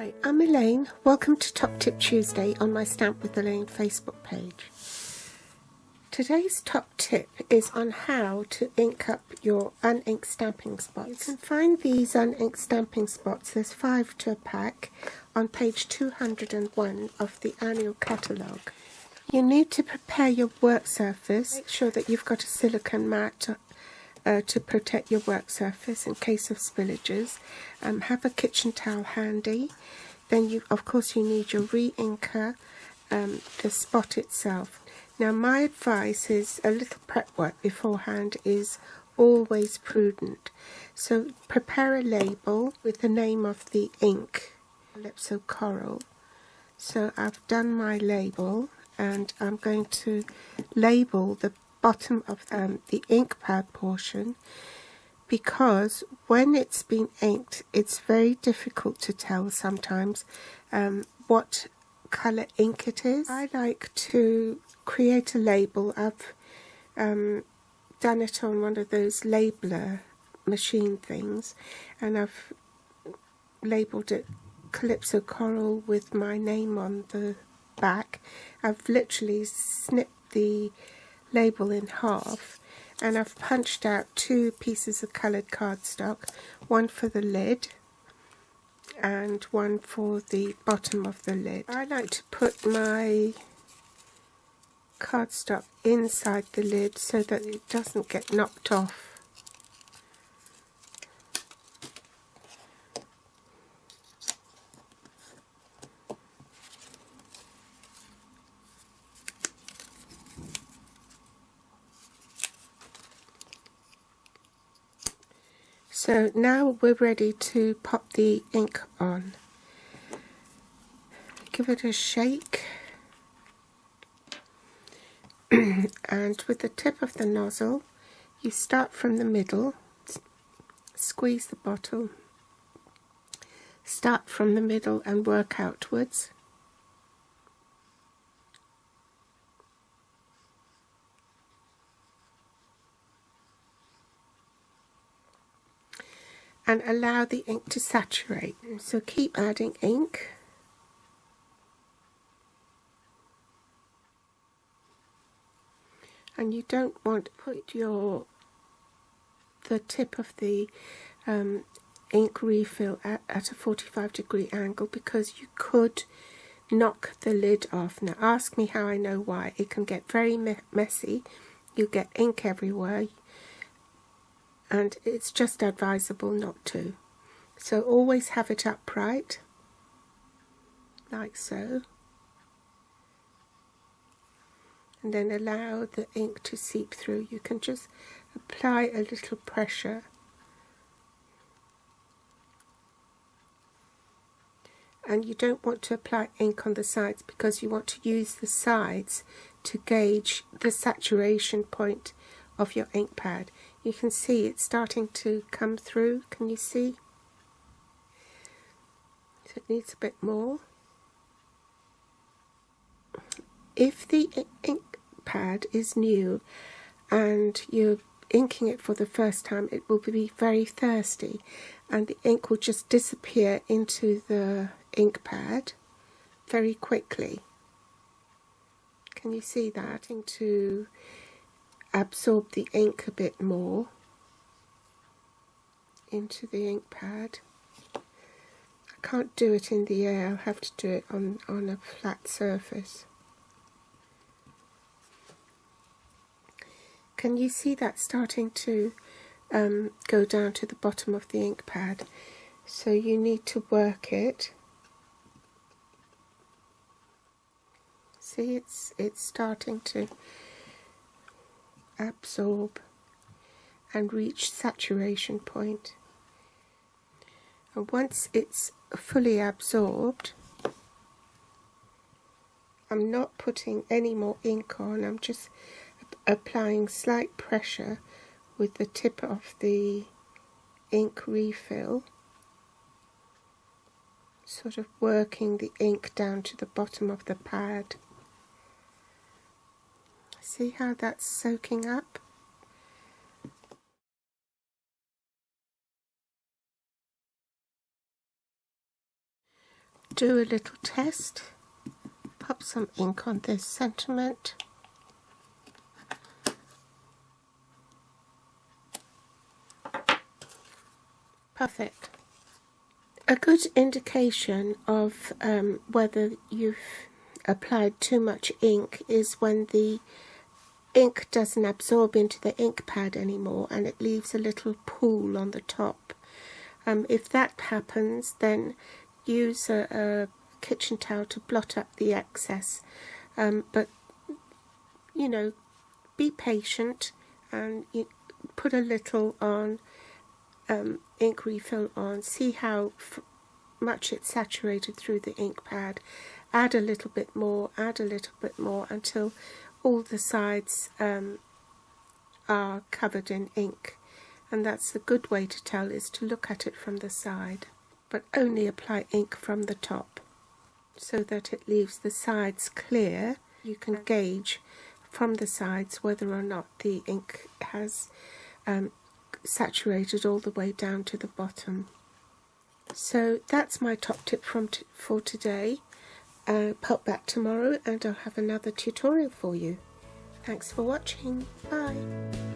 Hi, I'm Elaine. Welcome to Top Tip Tuesday on my Stamp with Elaine Facebook page. Today's top tip is on how to ink up your uninked stamping spots. You can find these uninked stamping spots, there's 5 to a pack, on page 201 of the annual catalogue. You need to prepare your work surface. Make sure that you've got a silicone mat to protect your work surface in case of spillages. Have a kitchen towel handy. Then of course you need your re-inker, the spot itself. Now my advice is a little prep work beforehand is always prudent. So prepare a label with the name of the ink, Calypso Coral. So I've done my label and I'm going to label the bottom of the ink pad portion, because when it's been inked it's very difficult to tell sometimes what colour ink it is. I like to create a label. I've done it on one of those labeler machine things, and I've labelled it Calypso Coral with my name on the back. I've literally snipped the label in half and I've punched out 2 pieces of coloured cardstock, one for the lid and one for the bottom of the lid. I like to put my cardstock inside the lid so that it doesn't get knocked off. So now we're ready to pop the ink on. Give it a shake and with the tip of the nozzle you start from the middle, squeeze the bottle, start from the middle and work outwards. And allow the ink to saturate. So keep adding ink. And you don't want to put the tip of the ink refill at a 45-degree angle, because you could knock the lid off. Now ask me how I know why. It can get very messy. You get ink everywhere. And it's just advisable not to. So always have it upright, like so. And then allow the ink to seep through. You can just apply a little pressure. And you don't want to apply ink on the sides because you want to use the sides to gauge the saturation point of your ink pad. You can see it's starting to come through. Can you see? So it needs a bit more. If the ink pad is new and you're inking it for the first time, it will be very thirsty and the ink will just disappear into the ink pad very quickly. Can you see that? To absorb the ink a bit more into the ink pad. I can't do it in the air, I'll have to do it on a flat surface. Can you see that starting to go down to the bottom of the ink pad? So you need to work it. See, it's starting to absorb and reach saturation point. And once it's fully absorbed, I'm not putting any more ink on, I'm just applying slight pressure with the tip of the ink refill, sort of working the ink down to the bottom of the pad. See how that's soaking up? do a little test. Pop some ink on this sentiment. Perfect. A good indication of whether you've applied too much ink is when the ink doesn't absorb into the ink pad anymore and it leaves a little pool on the top. If that happens, then use a kitchen towel to blot up the excess, but you know, be patient and you put a little on, ink refill on, see how much it's saturated through the ink pad, add a little bit more until all the sides are covered in ink. And that's a good way to tell, is to look at it from the side, but only apply ink from the top so that it leaves the sides clear. You can gauge from the sides whether or not the ink has saturated all the way down to the bottom. So that's my top tip for today. Pop back tomorrow and I'll have another tutorial for you. Thanks for watching. Bye.